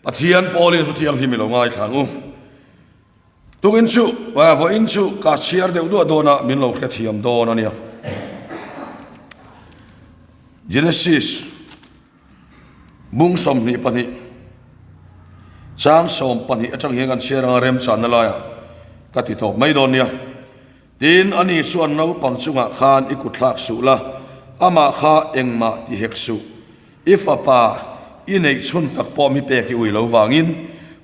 pathian polin su thiang hi mi lo ngai thangu tungin chu wa vo in chu ka chiar de do na min lo kha thiam do na nia Genesis bung som ni pani chang som pani atang hengan sherang rem chan la ya ka ti thok mai don nia tin ani suan no pang chunga khan ikutlak su la ama kha engma ti hek su ifapa inei chun tak po mi pe ki ui lo wangin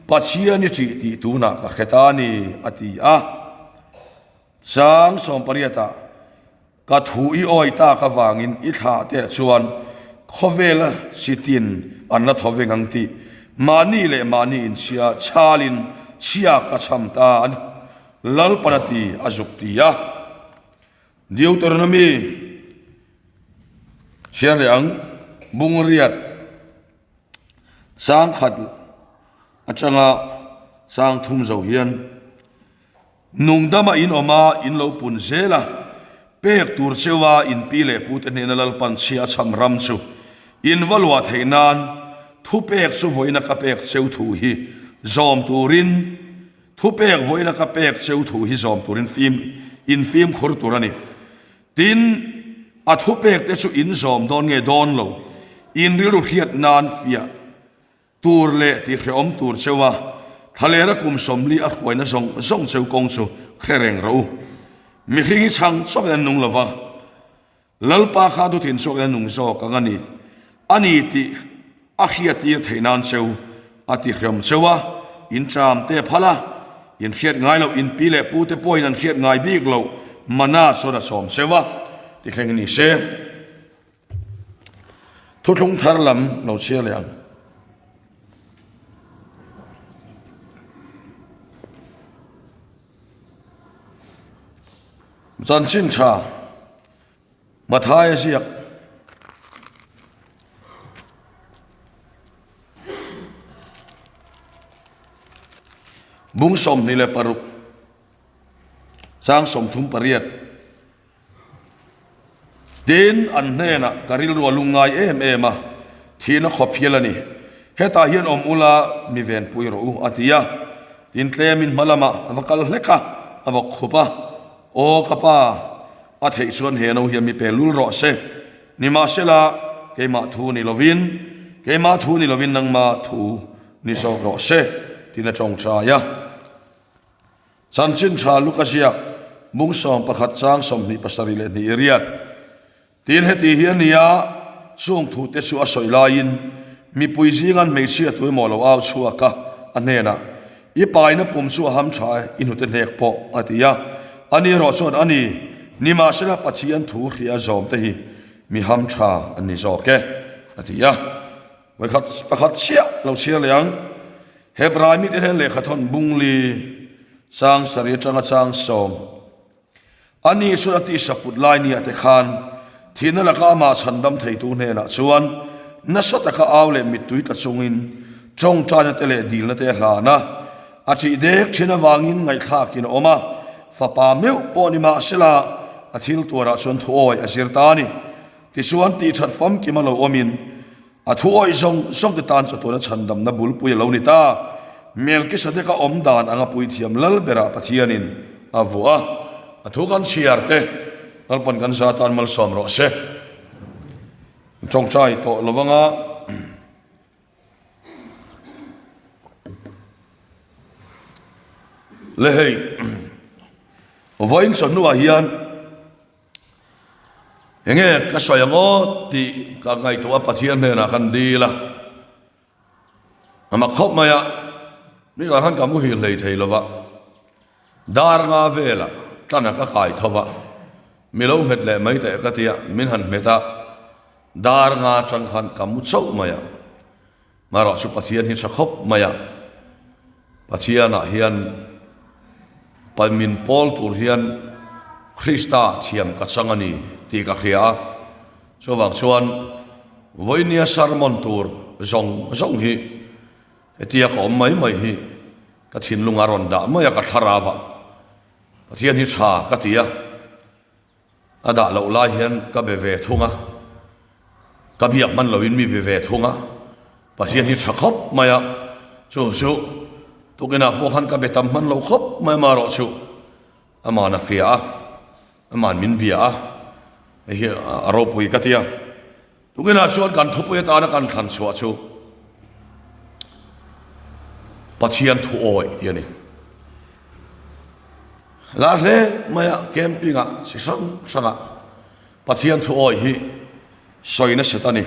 pachia ni chi ti tu na ka khetani ati a chang som pariata ka thu i oi ta ka wangin I tha te chuan khovel sitin anna thovengang ti mani le mani in sia chalin chia ka chamta an lal panati azuktia Deuteronomy Sherang bungriat sang khat achanga sang thum zo hian nungdama in oma in lo pun zela pek tur sewa in pile put ne nalal pan sia cham ram chu in walwa theinan thu pek chu voina ka pek cheu thu hi zom turin thu pek voina ka pek cheu thu hi zom turin film khur turani tin a thu pek te chu in zom don nge don lo in rilu hiat nan fia tur le ti khom tur sewa thalera kum somli a khoina zong cheu kong chu khereng ro mi hringi chang sok an nung lova lalpa kha du tin sok an nung zo ka ngani ani ti a khiat ti theinan cheu ati khom chewa in cham te phala in khiat ngai lo in pile pu te poin an khiat ngai bik lo mana so da som sewa ti khleng ni se thutlung thar lam lo che leang Chan chin cha mathai siak bung som ni le paruk sang som thum pariat den an hena karil ro lungai em a thina khophielani heta hian om ula mi ven pui ro atia tin tlemin malama avakal hleka avak khupa o kapa a thei chuan he no hi mi pelul ro se ni ma sela ke ma thu ni lovin nang ma thu ni so ro se tina chong cha ya chan chin cha lukasia mung som pakhat chang som ni pasari le ni riat tin heti hian nia chung thu te chu a soilain mi puizingan me sia tu mo lo aw chuaka anena I paina pum chu ham thai inu te nek po atia ani ro chon ani nima sera pathian thu khia zom te hi mi ham tha ani zo ke atia wai pakhat sia lo sia leang hebrai mi te le khathon bungli sang sari changa chang som ani surati saput lai ni ate khan thina laka ma chandam thei tu ne na chuan nasata ka awle mitui ta chungin chong chana tele dil na te hla na achi dek thina wangin ngai thakin oma fapa meu ponima sela athil tora chon thuoi azirtani ti suan ti that fam ki malo omin athuoi zong te tan cha tora chandam na bul pui lo ni ta mel ki sadeka om dan anga pui thiam lal bera pathianin avua athukan siarte alpan kan satan mal som ro se chong chai to lovanga le hei voin so nu hian enge ka soyango ti ka ngai to pathian ne na kan dila ama khop maya mi ka han ka mu hi lei thei lova dar nga vela tana ka kai thova milo met le mai te ka tia min han meta dar nga chang khan ka mu chau maya maro chu pathian hi cha khop maya pathiana hian palmin pol tur hian Krista thiam ka changani ti ka khria so wang chuan voinia sarmon tur zong hi etia ko mai hi ka thin lunga ron da maya ka tharawa pathian hi tha ka tia ada lo la hian ka be ve thunga ka biak man loin mi be ve thunga pathian hi tha khop maya ชูตุกินาพวกขันกับเบตัมมันเราครบไม่มารอชูอามานักเรียอามามินเบียไอ้เหี้ยอารมณ์ปุยกัตยาตุกินาชวนกันทุบเวตานักกันขันชัวชูปัจเจียนทุโอยเดียนี่ลาเลไม่อะเกมปิ้งอะสิสังอะปัจเจียนทุโอยฮีสวยนะเสตานี่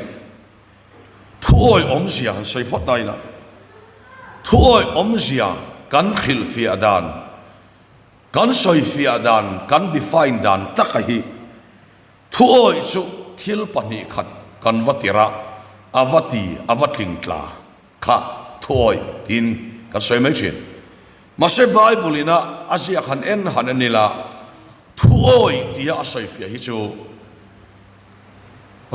ทุโอยอมเสียสวยพอดได้ละทุโอยอมเสียกันขิลฟิอาดานกันสวยฟิอาดานกันดีไฟน์ดานตักฮีทุโอยจุทิลปนิขัดกันวัติระอวัติงตลาข้าทุโอยทินกันสวยไม่เช่นมาเสบไบเบิลินะอาเซียขันเอ็นหันนี่ละทุโอยที่อาศัยฟิอาฮิจู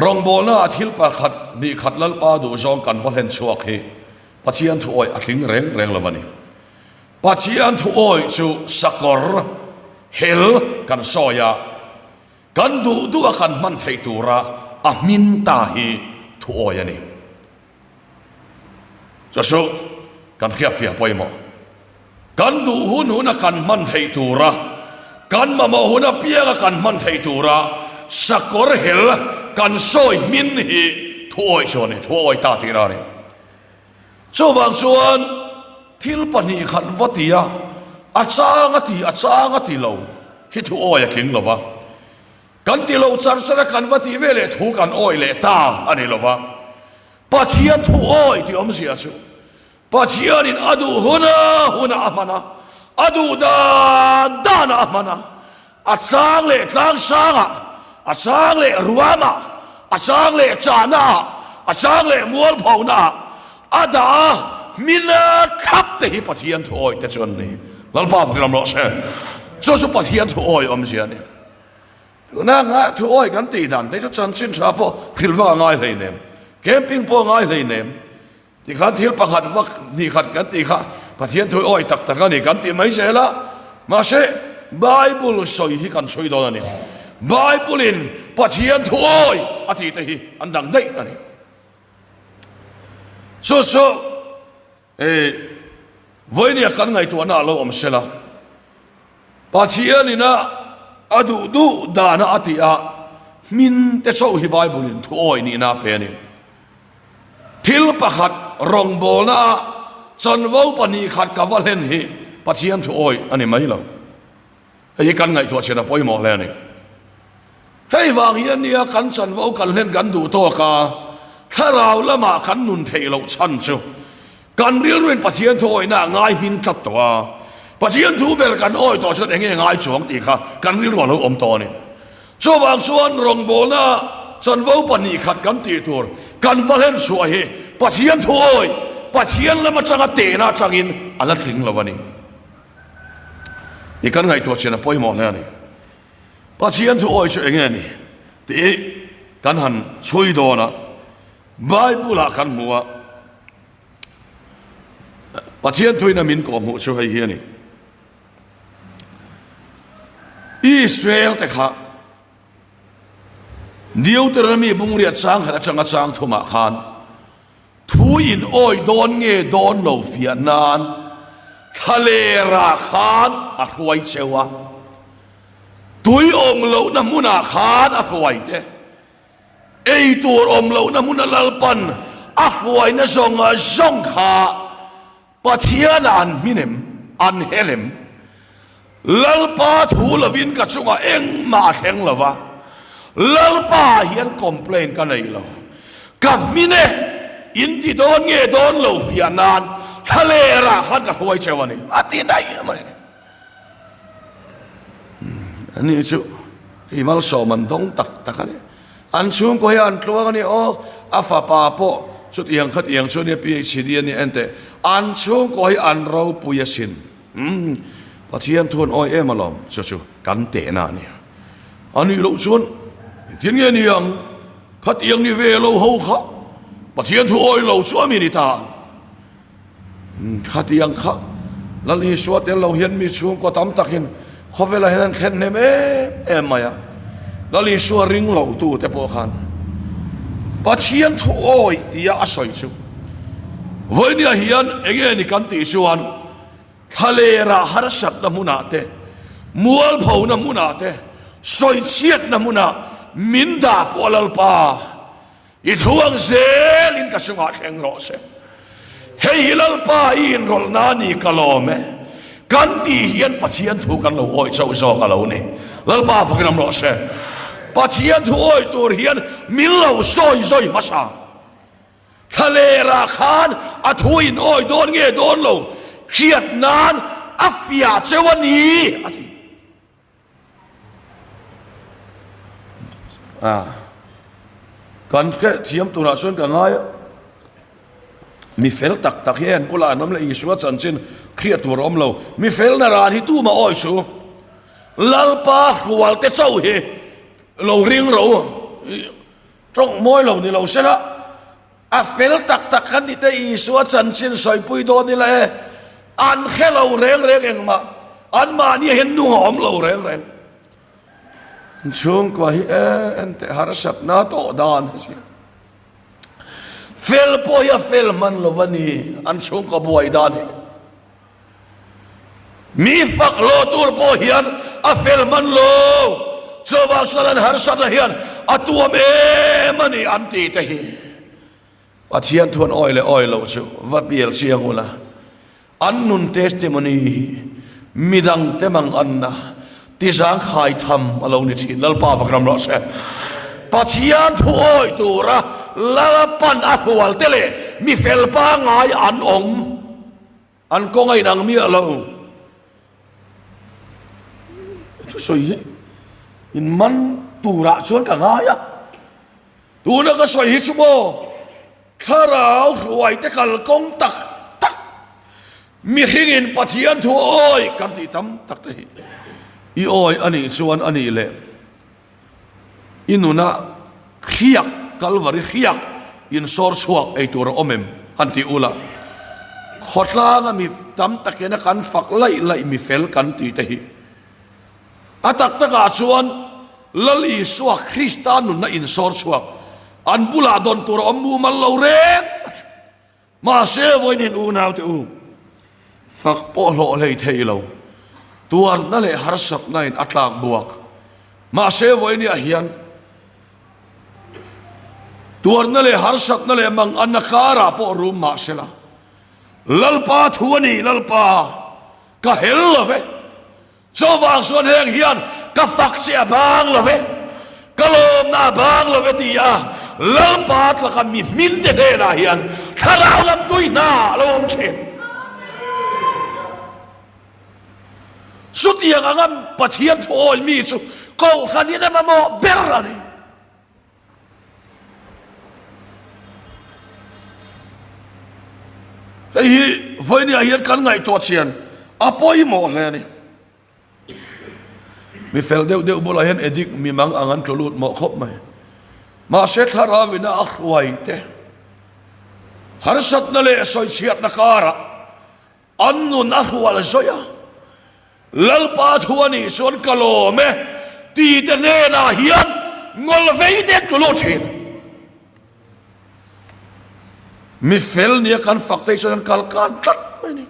รองโบน่าทิลปะขัดนี่ขัดลัลปาดูจองกันวันเห็นชัวร์ฮีปัจเจียนทุโอยอัดลิงเร่งละวันนี้ปัจเจียนทุโอยจูสกอร์เฮลกันซอยากันดูกันมันไทตูระอามินตาฮีทุโอยนี่จะสู้กันเขียบเฟียไปมั้งกันดูหุ่นกันมันไทตูระกันมาหุ่นเปียกันมันไทตูระสกอร์เฮลกันซอยมินฮีทุโอยชวนนี่ทุโอยตาตีรานี่ชาวบางส่วนทิลปนีขันวัติยาอาจางติโลฮิทุโอยคิงลวะกันติโลจารกันวัติเวเลทุกันโอยเลตาอันนี้ลวะปัจเจียนทุโอยที่อมเสียชูปัจเจียนินอดูหุนาอามานะอดูดานอามานะอาจางเลตั้งสังอาจางเลรัวมาอาจางเลจานาอาจางเลมัวพาวนาอาดามินาทับแต่ฮิปัจเจียนทุโอยแต่จนนี้ลัลปาฟังลำรอเช่จนสุปัจเจียนทุโอยอมเสียนี่นั่งทุโอยกันตีดันแต่จันชินชาโปพิลว่าง่ายเลยเนี่ยเกมปิ้งโปง่ายเลยเนี่ยที่ขันทิลประคันวักนี่ขันกันตีข้าปัจเจียนทุโอยตักกันนี่กันตีไม่ใช่ละมาเช่ไบเบิลสอยที่กันสอยตอนนี้ไบเบิลินปัจเจียนทุโอยอาทิตย์ที่อันดังได้อันนี้สู้วันนี้กันไงตัวน่าเราอมเสละปัจเจียนี่นะอดูดานะอติอามินเตโซฮิไบเบิลินทุโอยนี่นะเพนิทิลปะขัดรองโบนาจนว่าปนีขัดกับว่าเล่นฮีปัจเจียนทุโอยอันนี้ไม่หรอกไอ้กันไงตัวเชนะปอยหมอแล้วนี่ให้วางยันเนี่ยกันจนว่ากันเล่นกันดูตัวกาถ้าเราละมาขันนุนเทเราชันชูการเรียนรู้ปัจเจียนทุโอยน่ะง่ายมินจัดตัวปัจเจียนทุเบลกันอ้อยต่อชุดเองง่ายจวงตีค่ะการเรียนรู้เราอมตัวนี่ชาวบางส่วนรองโบนาจนว่าปนีขัดกันตีตัวกันว่าเล่นสวยปัจเจียนทุโอยปัจเจียนแล้วมาจังเตนะจังอินอันละถึงแล้ววันนี้นี่กันไงตัวเชนะปอยหมอแล้วนี่ปัจเจียนทุโอยช่วยเองนี่ตีกันหันช่วยโดนะไบเบิลกันมัวปัจเจียนทุยนามินก็มัวช่วยเฮียนี่อิสราเอลแต่ข้าเดียวแต่เรามีบุญเรียดสร้างให้จังสร้างทุมาขานทุยินโอยโดนเงโดนโลฟียนานทะเลราขานอรวยเชวะตุยอมโลน้ำมุนาขานอรวยเตไอตัวอมโลน้ำมุนาลลปันอรวยนะส่งขาปะเทียนอันมิเนมอันเฮเลมลลปาทูลวินกับสุงเอ็งมาแทงละวะลลปาเฮียนคอมเพลนกันเลยละกับมิเนอินที่โดนเงโดนโลฟียนานทะเลราขันกับหวยเชวันนี้อาทิตย์ได้ยังไงอันนี้จู่ฮิมัลโซมันต้องตักกันนี่อันช่วงก็ให้อันตัวกันนี่โอ้อาฟาปาโปชุดยังขัดยังช่วงนี้พีเอชดีนี่เอ็นเตอันช่วงก็ให้อันเราปุยสินปัจเจียนทวนอ้อยมาล้อมจู่กันเตะนานี่อันนี้เราชวนที่เงี้ยนี่ยังขัดยังนี่เวเราหูเขาปัจเจียนทวนอ้อยเราชวนมีนิทานขัดยังเขาแล้วนี่ชวนเดี๋ยวเราเห็นมีช่วงก็ตามตักเห็นเขาเวลาเห็นแค่เนมมาyaแล้วนี่ชวนริงเราตู้แต่พอขันปัจเจียนทวนอ้อยที่อาศัยจู่ วันนี้เฮียนเองนี่กันติชวนทะเลระหารสัตน้ำมุนาเตมัวเผาน้ำมุนาเตสอยเชียดน้ำมุนามินดาปวลลปาอีทวงเซลินกสงัดแห่งรอเซเฮียลลปาอินรอลนานีกะโลเมกันตีเฮียนปัจจัยถูกกันเราโอ้ยเจ้าโซกันเราเนี่ยลลปาฟังน้ำรอเซปัจจัยถูกโอ้ยตัวเฮียนมิลเราซอยมาซาทะเลราคานอัทุยนโอ้ยโดนเงี้ยโดนเราเขียดนานอัฟยาเจวันนี้กันแค่เทียมตัวน่ะส่วนกันง่ายมีเฟลตักเห็นปุลาน้ำเลยอิสวาจันเช่นเครียดตัวร้อมเรามีเฟลนารานี่ตู้มาอ้อยสูลัลปาขวลเตเจ้าเฮเราเรียงเราตรงมวยเรานี่เราเสร็จละอาเฟลตักกันนี่แต่อิสวาจันเช่นใส่ปุยโดนนี่แหละอันแค่เราเร่งเองมาอันมานี่เห็นนุ่งหอมเราเร่งช่วงกว่าเอ็นแต่หาสับนาโตดานสิเฟลโปยเฟลมันโลวันนี้อันช่วงกบวยดานมีฝักโลตูร์โปเฮียนอาเฟลมันโลเจ้าว่าส่วนหาสับละเฮียนอัตัวเมมันนี่อันตีเตหีปัจเจียนทวนอ้อยเลยอ้อยเราชูวัดเบียลเชียงอุละอันนุนเทสติมนีมิดังเตมังอันนะที่สังขายทำมาลงในที่ลัลปาฟักรำรอเสปัจจัยทุโอยตัวระลัลปันอักวัลเตเลมีเฟลปางไงอันองอันก็ไงนางมีอะไรทุสอยอินมันตัวระชวนกันไงอะตัวนั้นก็สอยฮิตชั่วโมถ้าเรารวยแต่กันกงตักมีหิงินปัจจัยทุโอยกันที่ทำตักเตะอีโอยอันนี้ส่วนอันนี้เลยอินุนะเขียกกัลวาริเขียกอินสอร์สวกไอตัวเราอมมอันที่อุละขดลางมีทำตะเกียนกันฝักไล่มีเฟลกันตีเตะอัตักตะกาส่วนลลีสวกคริสตานุนะอินสอร์สวกอันบุลาดอนตัวเราอมูมันเราเร่งมาเซวนินอูนาวเตอูฝักโปโลเลยเทเราตัวนั่นแหละหาสับนั่นอัตลากบวกมาเซวนี่เฮียนตัวนั่นแหละหาสับนั่นแหละมังอันนักการะปอรูมาเสละลัลปาทัวนี่ลัลปากะเฮลละเวโซวางส่วนแห่งเฮียนกะฟักเสียบางละเวกะลมนาบางละเวตียาลัลปาตละกะมีมินเตเดนะเฮียนถ้าเราลำตุยนาเราอมเชนสุดยังงั้นปัจเจียนโอยมีสุก็ขันนี้นะมาโมเบรร์นี่ไอ้วันนี้เห็นกันไงตัวเชียนอาปอยหมดเลยนี่มีเฟลเดียวบุลาเห็นเอดิกมีมังอังอันกลุดหมอครบไหมมาเสร็จฮาราวินาอักไว้เตะฮาร์สัตนั่นเลยสอยเชียดนักการะอันนู้นอักไว้เลยสอยลัลปาทัวนี่ส่วนกะโลเมตีเตเนนาเฮียนงอลเวเด็กโลชินมีเฟลเนี่ยกันฝักเตส่วนกัลกันตัดไม่นี่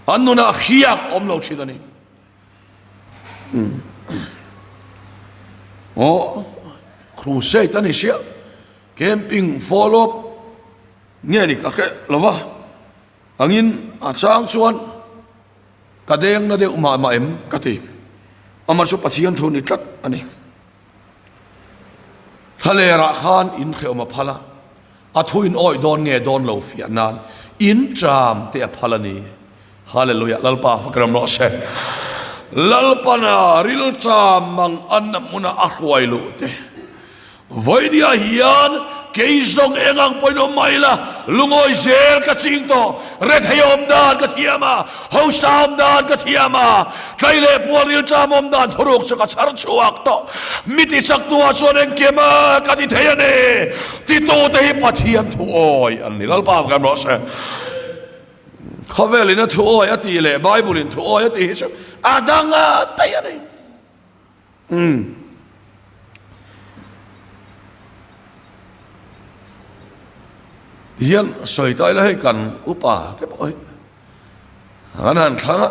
อันนู้นเฮียอมโลชิดนี่โอ้ครูเซตันนี่เชียแคมปิ้งฟอลโล่เนี่ยนี่ก็แค่ละวะอันนี้อาจารย์ส่วนกระเด้งนั่นเดียวมาเอ็มกะทีอามาสุปัจจัยทุนิตัดอันนี้ทะเลระคานอินเขียวมาพละอัทุอินอ้อยโดนเงยโดนเหลาเฟียนานอินจามเตะพละนี้ฮาเลลูยาลัลปาฟักรำรอเซลัลปานาริลจามมังอันมุนาอักไวลุเตวันนี้เฮียนเกี่ยซงเองอังปอยนอไม่ละลุงอ้อยเซลกะจิงโตเรทยอมดานกะเทียมาเฮาสามดานกะเทียมาใครเล่ปวริลจามอมดานทรุกสกัดชาร์ชวักโตมิติสักตัวส่วนเองเกมากะติเทียเนติโตเตหิปัจเจียนทุโอยอันนี้ลัลปากันรอเซข้าเวลินะทุโอยอติเล่ไบเบิลินทุโอยอติฮิชอาดังอะเทียเน เฮียนสวยตายแล้วให้กันอุปาเต็มไปอันนั้นทั้ง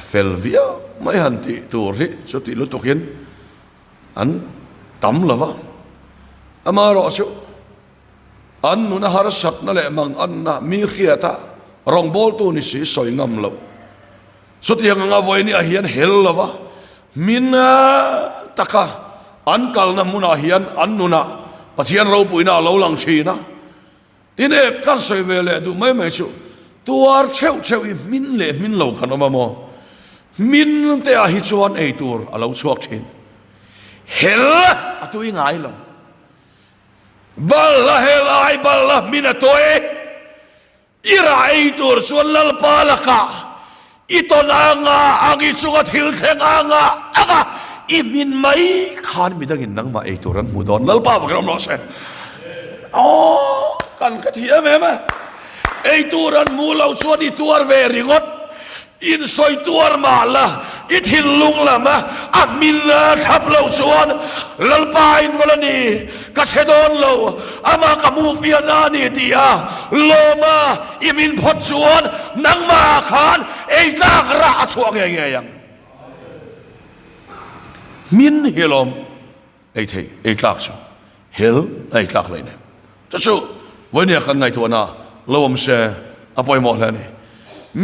เฟลเวียไม่หันติตัวริสุดที่ลุตุกินอันตั้มละวะอามารอชุอันนู้นหารักนั่นแหละมังอันน่ะมีเขียตารองบอลตัวนี้สีสวยงามแล้วสุดที่ยังงาไว้นี่เฮียนเฮลละวะมินตะกะอันกัลน้ำมุนเฮียนอันนู้นน่ะปัจจัยเราปุยน่ะเราหลังชีนะทีนี้กันสวยเวลดูไม่ชูตัวเชี่ยวมินเล่มินเหล่ากันออกมาโมมินเตะฮิจวนไอตัวเราชวกเชนเฮลตัวยังไงล่ะบัลละเฮลไอบัลละมินตัวอิระไอตัวส่วนลัลปาละกะอิตนางาอังอิสุกทิลเทงางาอิมินไม่ขานมิดังอินนังมาไอตัวนั้นมุดอนลัลปาฟังเราเสอ๋อกันกะเทียมไหมไอตัวนั้นมูเราส่วนอีตัวเวริงดอินซอยตัวมาละอิทิลลุงละมะอามินละทับเราส่วนลัลปาอินวลนีกัสเฮดอนเราอามากามูฟิอานานีตีอาโลมาอิมินพดส่วนนังมาขานไอตากระช่วงยังมินเฮลอมไอเทไอตากช่วงเฮลไอตากเลยเนี่ยจะสู้วันนี้กันไงตัวน่ะเราอมเสอปอยหมดแล้วนี่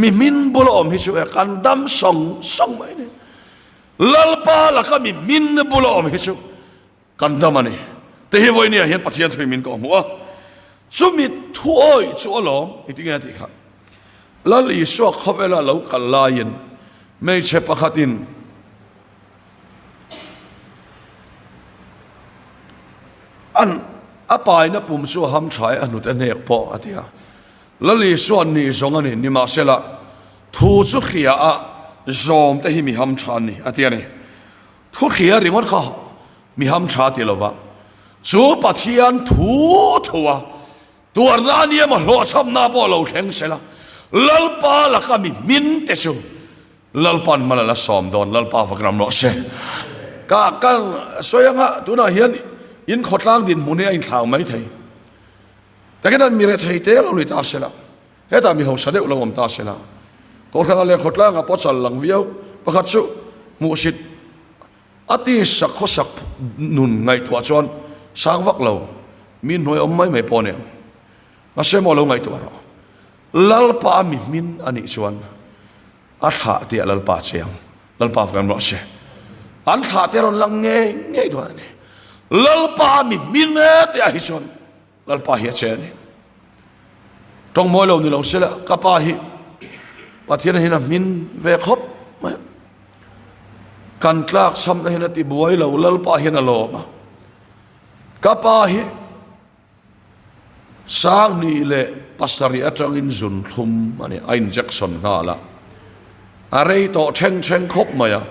มีมินบุลอมฮิชูกันดำส่งไหมเนี่ยลัลปาละก็มีมินบุลอมฮิชูกันดำมันนี่แต่เฮวันนี้เห็นปัจจัยถุยมินก็มัวสุมิทุโอยชัวหลอมอีกทีไงที่ครับแล้วลีสวกเขาเวลาเรากันลายินไม่ใช่ปะขัดินอันอาปายนะปุ่มชัวห้ำฉายอนุแต่เนกพออาทิตย์แล้วลีส่วนนี้สองอันนี้นี่มาเสละทูสุขียะจอมแต่ที่มีห้ำชานี่อาทิตย์นี้ทุขียะริงวันเขามีห้ำชาที่เราว่าจูปัจจัยทูตัวนั้นเนี่ยมันหล่อช้ำหน้าบ่เราแข็งเสละลัลปาละก็มีมินเตจูลัลปันมาละสอมดอนลัลปาฟักรำโนเสกะกันสวยงะตัวน่ะเฮียนอินขดล้างดินมุนี่อินทางไม่ไทยแต่ก็นั้นมีเรื่องไทยเตะเราเลยตาเสละเฮ้ยแต่มีหัวเสด็จเราผมตาเสละก่อนขณะเลี้ยงขดล้างกับปอดสันหลังวิวประคัตสุมุสิตอติสักข้อสักนุนไงตัวจวนสร้างวักเรามีหน่วยอมไม่พอเนี่ยมาเสมอเราไงตัวเราลัลปามีมินอันนี้ชวนอัฐาเตียลัลปาเชียงลัลปาฟังเราเชอันฐาเตียเราลังเงยตัวนี้ลัลปามีมินเตียฮิชวนลัลปาเฮียเชนี่ตรงมวยเรานี่เราเสละกับปาฮิปะเทียนหินะมินเวคบมากันกลากซ้ำหินะติบวยเราลัลปาหินะโลมากับปาฮิสร้างนี่แหละปัสริยะจังอินจุนทุมอันนี้ไอ้แจ็คสันน่าละอะไรต่อเช่งคบมาอ่ะ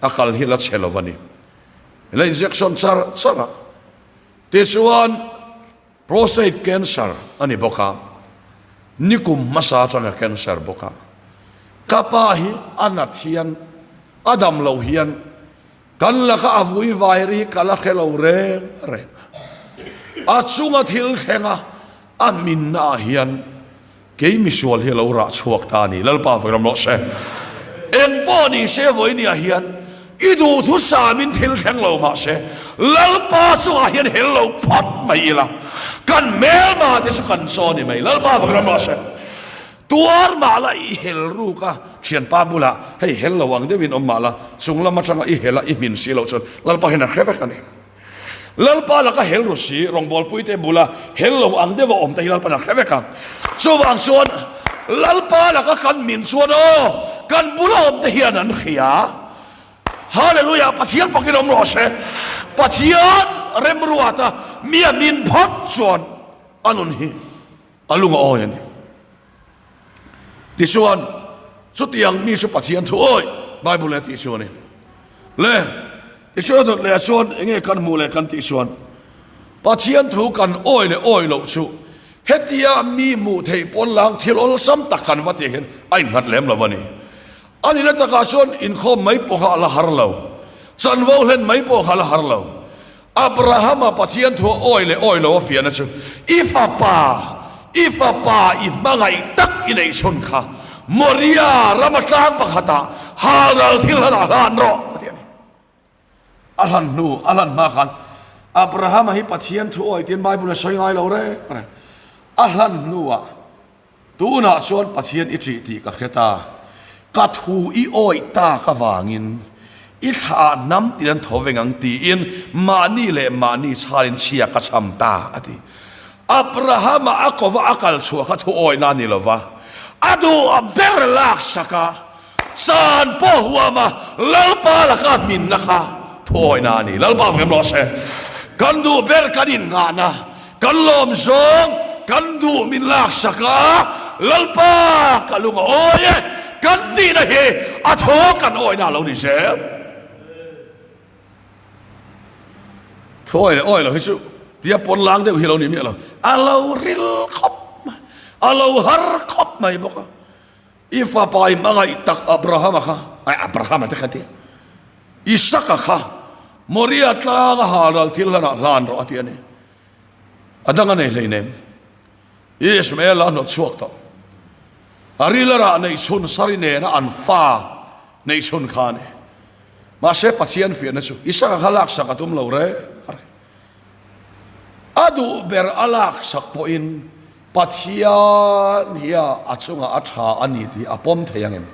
อาการฮิลัดเชลวันนี้ไอ้แจ็คสันสระที่ส่วนprostate cancer อันนี้บอกว่านิคุมมาสาจัง cancer บอกว่ากับปาฮิอันนัดเฮียนอดัมเราเฮียนกันละก็อวุยไวรีกันละเราเร่งอาจุงทิลเทงะอามินนาเฮียนเกี่ยมิชวลเฮเราราชวกตานีลัลปาฟังรำโนเซเอ็นปอนี่เซฟอยนี่เฮียนอีดูทุสามินทิลเทงเรามาเซลัลปาสุอาเฮียนเฮเราพัดไม่ละกันเมลมาที่สุกันโซนี่ไม่ลัลปาฟังรำโนเซตัวมาละอีเฮลรูกะเชียนปาบุละให้เฮลระวังเดวินอมมาละสุงละมาจังอีเฮละอีมินสีเราชนลัลปาเห็นอะไรกันนี่ลัลปาละก็เฮลรุสีรองบอลปุยเตบุละเฮลระวังเดวอมแต่ลัลปานักเรกันส่วนส่วนลัลปาละก็กันมินส่วนโอกันบุละอมแต่เฮียนันขียาฮาเลลูยาปัจจัยฟังกินอมรอเซปัจจัยเริ่มรู้ว่าตามีมินพัดส่วนอันนั้นฮีอันลุงอ้อยนี่ที่ส่วนสุดยังมีสุปัจจัยทุกอ้อยไบเบิลที่ส่วนนี่เลยที่ส่วนตัวเลยส่วนเงี้ยกันมูเลยกันที่ส่วนปัจจัยทุกกันอ้อยเลยอ้อยเราชูเฮติยามีมูเทปนหลังที่เราซ้ำตักกันวัดที่เห็นไอ้หัดเล่มละวันนี้อันนี้นักการส่วนอินคอมไม่ปกหละฮาร์เลวซันวอลเลนไม่ปกหละฮาร์เลวอับราฮัมปัจจัยทุกอ้อยเลยอ้อยเราเฟียนะชูอีฟาปา ifa pa i mangai tak inei sun kha moria ramatang pakhata halal thil hada lan ro alan nu alan ma khan Abraham hi pathian thu oi tin Bible soi ngai lo re alan nuwa tu na chuan pathian i tri ti ka kheta ka thu i oi ta ka wangin i tha nam tiran thowengang ti in mani le mani charin chia ka cham ta ati Abraham akova akal chu ka thu oi na ni lova adu aber lak saka san po huama lalpa laka min nakha thu oi na ni lalpa ngam lo se kan du ber kanin nga na kan lom zong kan du min lak saka lalpa kalunga oye kan ti na he atho kan oi na lo ni se thôi oi lo hisu dia pon lang de hi lo ni mi lo alo ril khop alo har khop mai boka ifa pai mangai tak Abraham kha ai Abraham ta khati Isaka kha moria tla halal thilana lan ro atiani adanga nei leinem Ismael an not suak to arilara nei sun sarine na an fa nei sun khane ma se pathian fi na chu Isaka khalak sakatum lo re adu ber alak sakpo in pathian hiya achunga atha ani ti apom thayangem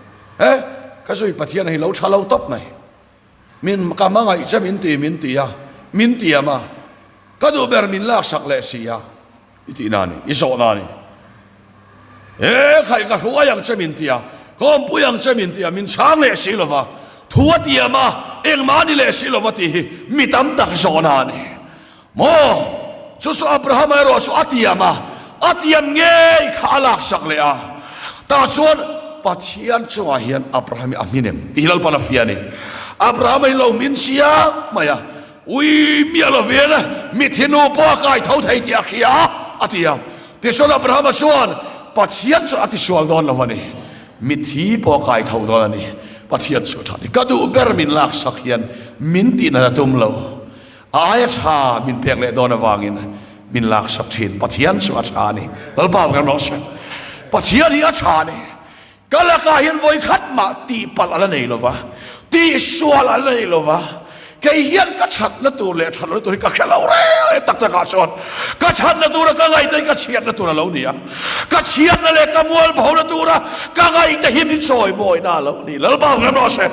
kasoi pathian hi lo thalo top mai min kamanga icha min ti ya ma kadu ber min lak sak le sia iti nani iso nani khai ka huwa yang chamin ti ya kom pu yang chamin ti ya min chang le silova thuwa ti ya ma eng mani le silova ti mi tam tak zona ni mo so Abraham ero so atiama atiam nge khalak sak le a ta chuan pathian chuwa hian Abraham aminem tilal pana fiani Abraham lo min sia maya ui mi alo vena mi thinu po kai thau thai ti akhia atiam te so Abraham chuan pathian chu ati sual don lawani mi thi po kai thau don ani pathian chu thani kadu ber min lak sak hian min ti na tum lo aya cha min pek le don awangin min lak sak thin pathian chu acha ni lalpa kan no se pathian hi acha ni kala ka hian voi khat ma ti pal ala nei lova ti sual ala nei lova cái hiền các chặt nó tụ lệ chặt nó tụ các cái lâu đấy tắc tắc cả son các chặt nó tụ là các ngày tới các chiết nó tụ là lâu nè các chiết nó lệ các muôn bảo nó tụ là các ngày tới hiền soi bồi na lâu nè lâu bao cái nó xem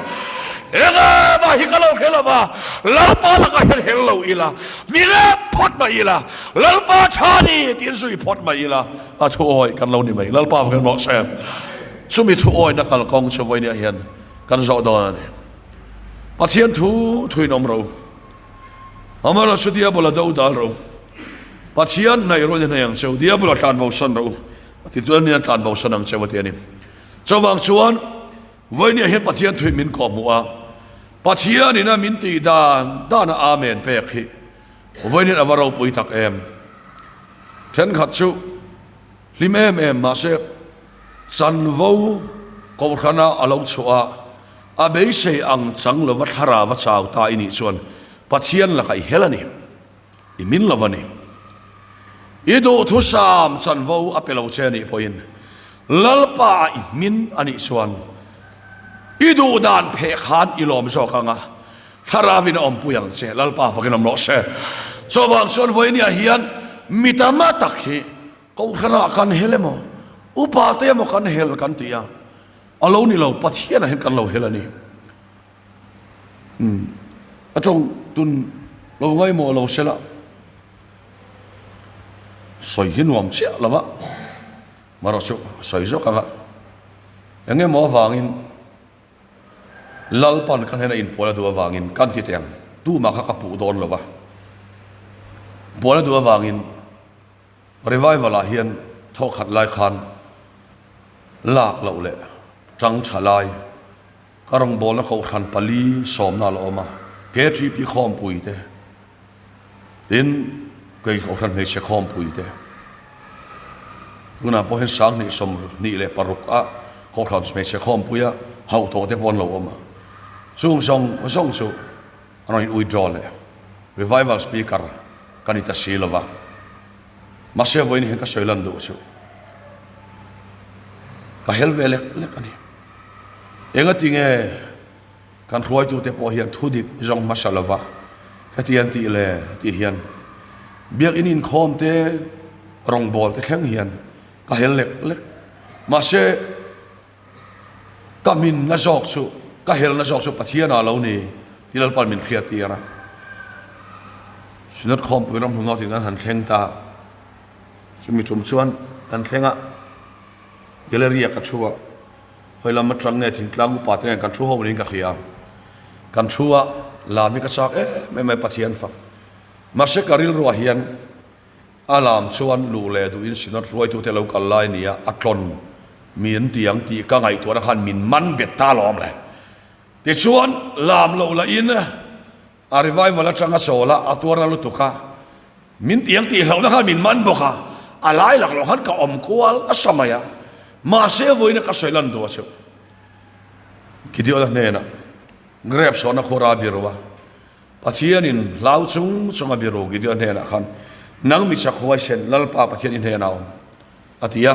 ega ba hi kalau khela ba lalpa la ka hello ila mire phot ma ila lalpa chani tin sui phot ma ila a thoi kan lo ni mai lalpa kan mo sem sumi thoi na kal kong chawai ni hian kan zo do ni pathian thu nom ro amara sudia bola do dal ro pathian nai ro ni yang chau dia bola tan bo san ro ti tuan ni tan bo san ang chawati ni chawang chuan voi ni hian pathian thui min ko mu a pathian ina min ti dan amen pe khi voi ni avaro pui tak em then khat chu lim em ma se san vo ko khana alo chua a be se ang chang lo wat hara wa chaw ta ini chuan pathian la kai helani I min lovani ido thu sam chan vo apelo cheni poin lalpa I min ani chuan idu dan phe khan ilom zo kanga tharavin om puyang che lalpa fakin lo se so wang son voi ni hian mitama takhi ko khana kan helemo upa te mo kan hel kan tia alo ni lo pathian hen kan lo helani atong tun lo ngai mo lo sela soi hin wam che lawa maro chu soi zo kanga enge mo wangin lalpan kan hena in pola du awangin kan ti teng tu ma kha kapu don lova pola du awangin revival a hian thok khat lai khan lak lo le chang chalai karong bola ko khan pali som na lo ma ke tri pi khom pui te in kei ko khan me che khom pui te tuna po hen sang ni som ni le paruk a ko khan me che khom puya hau to te pon lo ma song su anoin withdraw le revival speaker kanita silova มาเสียไว้นี่เห็นก็สวยลันดูชูก็เฮลเวเล็กเล็กอันนี้เองก็จริงการรวยตัวเตปอเฮียนทุดิบจงมาสลาวะให้ที่ยันตีเลยที่เฮียนเบียกอินินคอมเตรองบอลเตแข่งเฮียนก็เฮลเล็กเล็กมาเสียก็มินน่าจอกชูก็เฮลน่าจอกชูปัจเจียนาเหล่านี้ที่เราปั่นมินเครียดตีนะสุนัขคอมไปรำหัวงอถึงการหันแข่งตาจะมีชุมชนหันแข่งเกลเรียกันชัวเวลามาจังเนี่ยถึงกลางกุปาเตนกันชัววันนี้ก็เคลียร์กันชัวลามีกระซักไม่ปัจเจียนฝักมาเสกริลรัวเฮียนอารามชวนลูเลดูอินสินัทรวยตัวเทลกัลไลนี่อัตลนมีนเตียงตีก็ไงตัวนักขันมินมันเบ็ดตาล้อมเลยแต่ชวนลามโลละอินอาริไววันละจังก็โซละอัตัวเราตุกะมินเตียงตีเรานักขันมินมันบุกะอะไรหลักเราขันก็อมกวลอัศมายะมาเสียวันนี้ก็สวยลันดูสิคิดดีว่าเนี่ยนะเกรบสอนนักขราบิรัวปัจเจียนินลาวจุงสงบิโรกิดดีว่าเนี่ยนะขันนังมิสักหัวเชนลลปาปัจเจียนินเฮนเอาอติยะ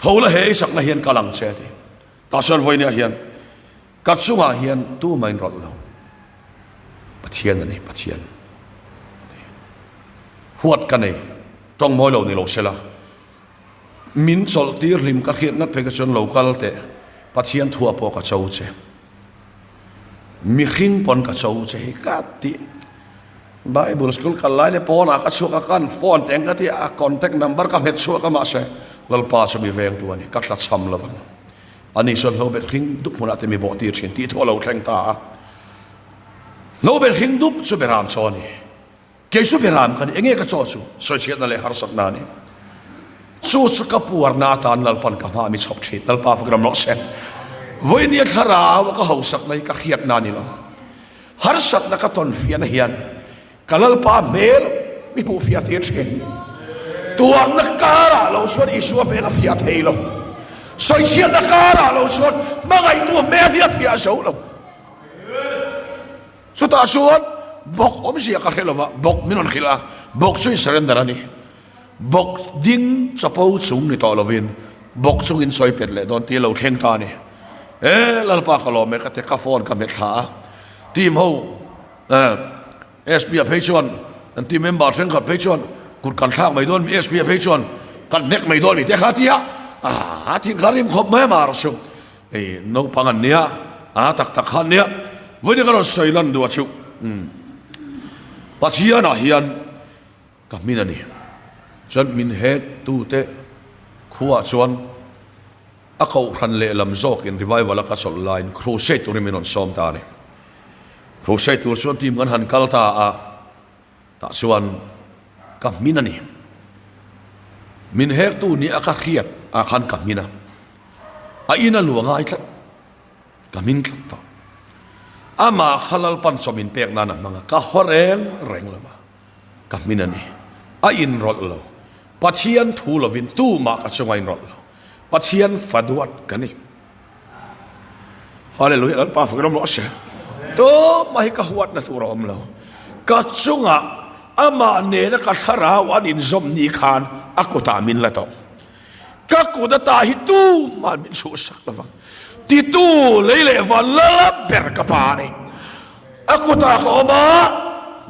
ทูละเฮสักนาเฮียนกำลังเสด็จตาส่วนวันนี้เฮียนกัดสุงาเฮียนตู้ไม่รอดเราปัจเจียนนี่ปัจเจียนหัวกันนี่ตรงมอยเราในโลกเสละมินสอลตีริมกัดเขียนนัดเพกชนโลกัลเตปัจเจียนทั่วปอกระเจ้าเจมีขิงปนกระเจ้าเจกัดติไบเบิลสกุลกันไล่เลยปอนอากัดชัวกันฟอนแต่งกันที่คอนแทคนัมเบอร์กับเม็ดชัวกันมาเสลลปาสมีเวงตัวนี้กัดลัดซ้ำละวันอันนี้ส่วนเราเบ็ดขิงดุกมันอาจจะมีบ่อตีเฉียนที่ทั่วเราแข่งตาเราเบ็ดขิงดุกสุเบรามโซนี่เกี่ยวสุเบรามกันเองก็โจชูสวยเชียนนั่นเลยฮาร์สักนานี่สู้สกับปวดนาตานลลปันกับมามีชอบชีลลปาฟักรำล็อกเซนวันนี้ทาราวก็เขาสักในกักเขียดนานี่ละฮาร์สักนักตอนฟิยนเฮียนกัลลปาเมลมีผู้ฟิยเทียเชนตัวนักการะเราชวนอิสวาเป็นฟิยเทียเราสวยเชียนนักการะเราชวนมาไงตัวแม่เบียฟิยโซ่เราสุดท้ายชวนบอกอมเสียกันเหรอวะบอกมินนขิลาบอกช่วยเสร็จแล้วนี่บอกดิ้งจะพูดสูงในตอลวินบอกสูงอินซอยเป็ดเลยตอนที่เราเข่งตานี่ลลปากเราไม่ก็เทคาฟอนกับเม็ดขาทีมเขาSPF เพชรอันที่เมมเบอร์เช่นกับเพชรกุดกันข้างไม่โดนมี SPF เพชรกันเน็กไม่โดนมีแต่ขาที่ที่ขาริมขบไม่มาสุนกปังอันเนี้ยตักขันเนี้ยวันนี้ก็เราใส่ลันดูชุปัจจัยน่ะเฮียนกับมินนี่จนมินเฮดตู้เตะขัวชวนเขาพันเล่ลำโจกินรีไววัลกัสไลน์ครูเซตุริมินอนซ้อมตาเนี่ยครูเซตุชวนทีมกันหันกัลตาตาชวนกับมินนี่มินเฮดตู้นี้เครียดขันกับมินะอินาหลวงไอ้ทัดกับมินทัดต่อมาขลัลปันสมินเปียกนั่นมังก็ฮอแรงเลยวะกับมินนี่อินรอดเราปัจเจียนทูลวินตู้มากับชงอินรอดเราปัจเจียนฟัดวัดกันนี่ฮาเลลูยาป้าฝึกรำล้อเสียตัวมาให้กับวัดนั่นตัวรำเรากัดชงมาเนี่ยนักสารวันอินซอมนีคานกุตามินละต่อกักุตตาฮิตูมันมินสุสักละฟังที่ตู้เลยวันละเบิร์กปานี่กุตาเขามา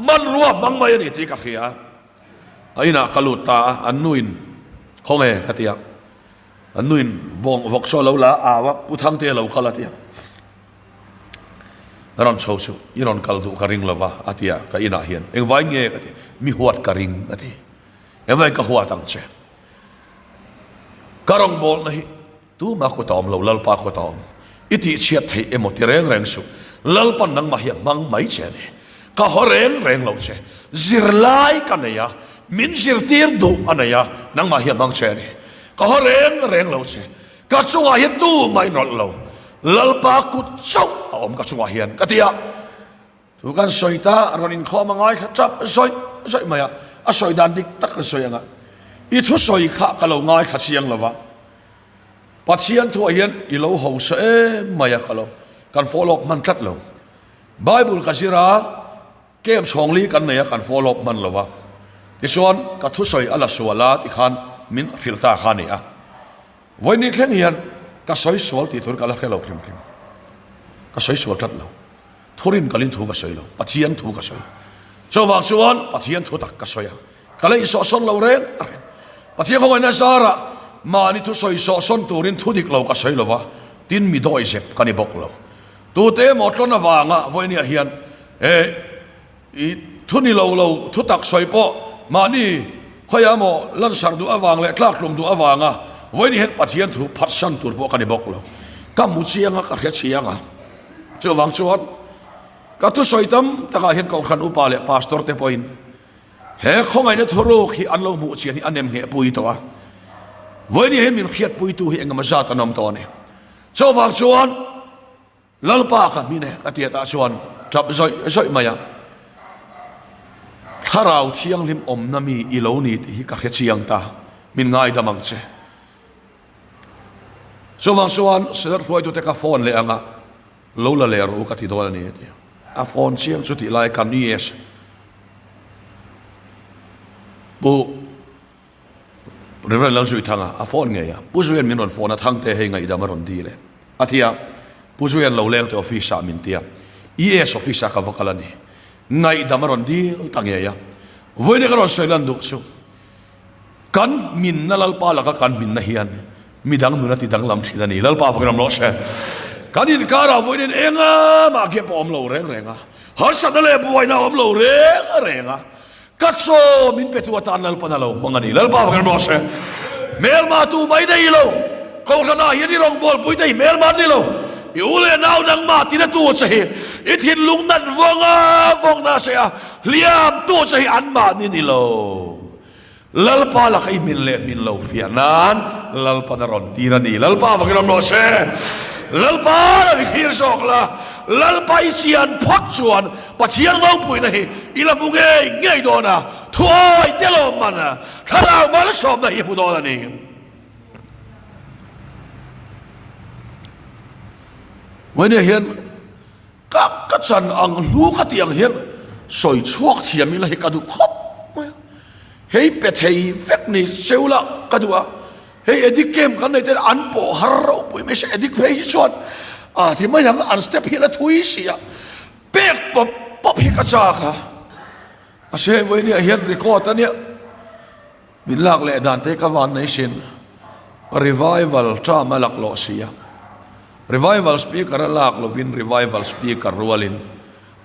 มันรวมบังไม่ได้ที่กักเขียไอ้น่ะกลุตาอันนุนเขาไงกติยาอันนุนบงวกโซลาว่าผู้ทั้งเตะเราขลัดยานั่นชาวชูอีนอนกัลตุการิงลาวะอติยากับอินาเฮียนเอ็งไว้เงี้ยกติมีหัวการิงกติเอ็งไว้กับหัวตั้งเชการงบอลนี่ตู้มาคุตอมเราลลปาคุตอมอิติเชียดให้เอโมติเร่งสุลลปันนังมาเฮียมังไม่เชนี่ก็หัวเร่งเราเชซิรไลกันเนี่ยมินสิรตีร์ดูอันนี้นังมาเฮียมังเชนี่ก็หัวเร่งเราเชก็ชัวเฮียตู้ไม่นอดเราลลปาคุดเจ้าอมก็ชัวเฮียนก็ที่ทุกการสอยตาเราอินข้อมังไงจับสอยมาสอยดันดิกตักสอยยังไงอีทุสอยข้าก็เราง่ายขัดเสียงละวะปัจเจียนทั่วเฮียนอีเราหัวเสมาอยากก็เราการฟอลล์มันคัดเราไบเบิลกัสิระเกมชองลีกันเนี่ยการฟอลล์มันละวะ ที่ส่วนกัทุสอยอัลสวลาที่ขันมินฟิลตาขันนี่อ่ะวันนี้เรื่องเฮียนกัสอยสวลที่ทุนกัลเคลเราพริมกัสอยสวลจัดเราทุรินกัลินถูกกัสอยเราปัจจัยถูกกัสอยชาวบ้านส่วนปัจจัยถูกตักกัสอยกัลเลยสอสนเราเรนปัจจัยเขาไว้ในสาระมานี่ทุสอยสอสนทุรินทุดิกเรากัสอยเราวะดินมีดอยเจ็บกันนี่บอกเราตัวเต้หมดแล้วนะวางอ่ะวันนี้เฮียนอีทุนี่เราทุตักสอยปอมานี่ขยามอลันสารดูอวางเลยคลากลมดูอวางอ่ะวันนี้เห็นปัจจัยถูกพัดสันตัวพวกกันนี่บอกเราก็มุเชียงอ่ะก็เฮ็ดเชียงอ่ะเจ้าวังชวนก็ทุสอยตั้มแต่ก็เห็นกองขันอุปาเลพาสตอร์เตปอยน์เฮ้คงไงเนี่ยทโรกที่อันเรามุเชียงที่อันเนมเหปุยตัววันนี้เห็นมีเขียดปุยตัวเองก็มาจัดกันนำตัวเนี่ยเจ้าวังชวนลัลปากันมีเนี่ยกติยาชวนจับซอยมาอย่างถ้าเราเที่ยงริมอมน้ำมีอิโลนิดที่กักเชียงตามินง่ายดำมังเจส่วนส่วนเสือรวยตัวเตะกาฟอนเลยอ่ะโลละเลรูกัติดอลนี่อ่ะฟอนเชียงสุดที่ไล่กันนี่เอสบุเรื่องเราช่วยทางอ่ะฟอนไงอ่ะผู้ช่วยมีนนฟอนทางเตะให้ไงดำมารอนดีเลยอาทิตย์ผู้ช่วยเราเลี้ยงตัวออฟฟิศมินเตียเอสออฟฟิศกับวกลนี่ไงดำมารอนดีตั้งไงอ่ะวันนี้ก็เราช่วยลันดูสุกันมินนั่นลัลปาละก็กันมินนะเฮียนมีดังนู่นที่ดังลำที่นั่นนี่ลัลปาฟังน้ำร้อนเช่กันอินการาวันนี้เองอ่ะมาเก็บอมเราเร่งอ่ะหาสัตว์เลยป่วยนะอมเราเร่งอ่ะกัดโซมินเป็ดตัวตานลัลปานั่นเราบังนี่ลัลปาฟังน้ำร้อนเช่เมลมาตูไม่ได้เราเขาขณะเฮียนี่รองบอลปุ้ยได้เมลมานี่เราอยู่เลยนาวนังมาที่นั่นตัวเสียอิทินลุงนั่นวงน่าเสียเลี้ยมตัวเสียอันมานี่เราลัลปาละใครมินเล่มินเราเฟียนั้นลัลปานารอนตีรันนี่ลัลปาฟังเราโนเซ่ลัลปาละวิธีสอกละลัลปาอิเชียนพักชวนปัจเจียนเราปุยนะอีละมุงเง่ายโดนะถอยเดลมันนะถ้าเรามาแล้วสอบได้ยังพูดโดนนี่วันนี้เห็นกัจันอังลูกที่ยังเห็นสอยชวกเทียมมีอะไรกระดูกครบเฮ้ยเป็ดเฮ้ยเฟกนี่เซลละกระดูกเฮ้ยเอ็ดิเกมกันในแต่อันโปฮาร์ปุยไม่ใช่เอ็ดิเพย์ชวนที่ไม่ยังอันสเตปฮิละทุยเสียเป็ดป๊อปฮิกาจากะอาเช่วันนี้เห็นรีคอร์ดเนี่ยมีหลากหลายด้านเทกวันในสินรีไววัลจ้ามาหลักโลเซียrevival speaker lak lovin revival speaker rualin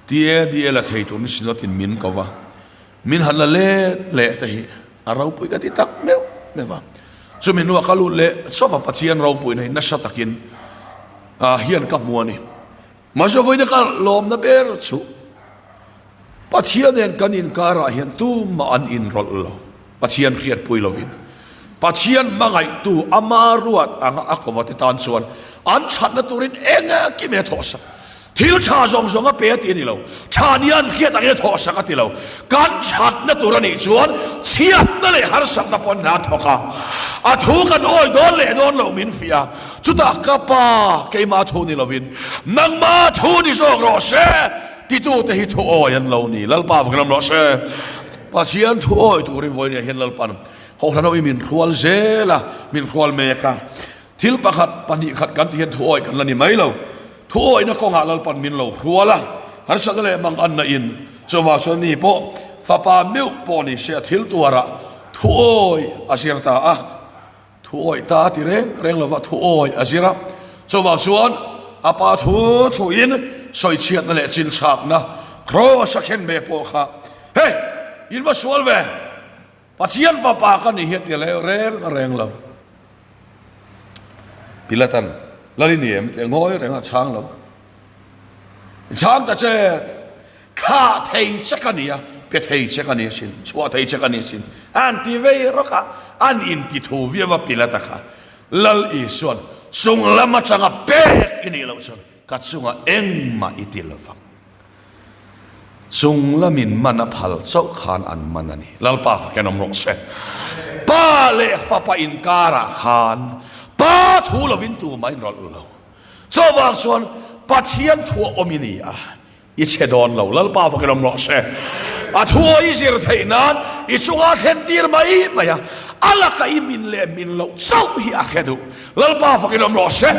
tie die la theitu ni sinotin min kawa min halale le tahi arau pui ka titak mewa so minu akalu le so pa pachian rau pui nei na satakin hian ka muani ma so voina ka lom na ber chu pachian en kanin kara hian tu ma an in rol lo pachian khiat pui lovin pachian mangai tu amaruat anga akowati tan suanอันชัดนัตุรินเองกิเมทอสทิลชาจงจงก็เปียตีนี่เราชาเนียนเขียนอะไรทอสกันที่เราการชัดนัตุรนี่ชวนเชียบนั่นเลยหาสักนับปนนาทอกะอาทูกันโอ้ยโดนเล่โดนเรามินฟิอาจุดตากป้าเกมาทูนี่เราวินนังมาทูนี่ส่งรอเซ่ที่ตู้เตหิทูโอ้ยันเรานี่ลัลปาฟังน้ำรอเซ่ป้าเชียนทูโอ้ยตูรินวันนี้เห็นลัลปันเขาท่านเอามินครัวเซล่ะมินครัวเมกาทิลประคัดปนิขัดกันที่เห็นถอยกันแล้วนี่ไหมเราถอยนักกองหาลปันมินเราครัวละฮันสักเลยบางอันน่ะอินสว่าส่วนนี้พอฟ้าป่ามิวปอนี่เสียทิลตัวละถอยอาเซียตาถอยตาที่เร่งเราว่าถอยอาเซียระสว่าส่วนอาปาถอยอินสอยเชียดนั่นแหละจินฉากนะครัวสักเห็นเบปอค่ะเฮ้ยอินว่าส่วนเวปัจเจียนฟ้าป่ากันนี่เห็นที่แล้วเร่งเราพิลาตันลาลินีเอ็มแต่ง้อยแรงช้างเราช้างแต่เจ้าข้าเทยเชกันนี่เป็ดเทยเชกันนี่สินชัวเทยเชกันนี่สินอันที่เวรก็อันอินที่ทูวิวพิลาตะค่ะลลอีส่วนส่งละมาจังเป๊กอินี่เราส่วนกัดส่งเอ็งมาอิติลฟังส่งละมินมันพัลเจ้าขานอันมันนี่ลลป้าฟังแกนมรกเสป้าเลฟ้าป้าอินการะขานป้าทูลวินตูไม่รอดเราชาวบ้านส่วนปัจเจียนทัวอมินีอิเชดอนเราแล้วป้าฟังกันรอเส a thua i zir thei nan I chunga then tir mai maya ala ka I min le min lo sau hi a khedu lalpa fakin om ro se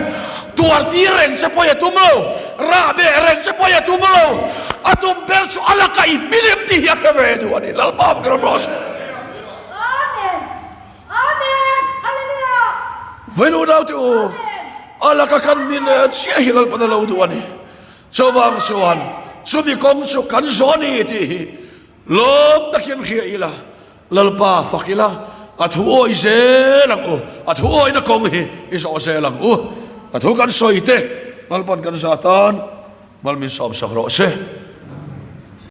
tuar ti reng se poya tumlo ra be reng se poya tumlo atum ber su ala ka I minim ti hi a khedu ani lalpa fakin om ro se Amen. Amen. Hallelujah. venu dau tu ala ka kan min sia hi lal pa lo tu ani so wang suan subi kong su kan zoni ti lom takin khia ila lalpa fakila athu oi se lang o athu oi na kong hi iso se lang o athu kan soite malpan kan satan malmin som sakro se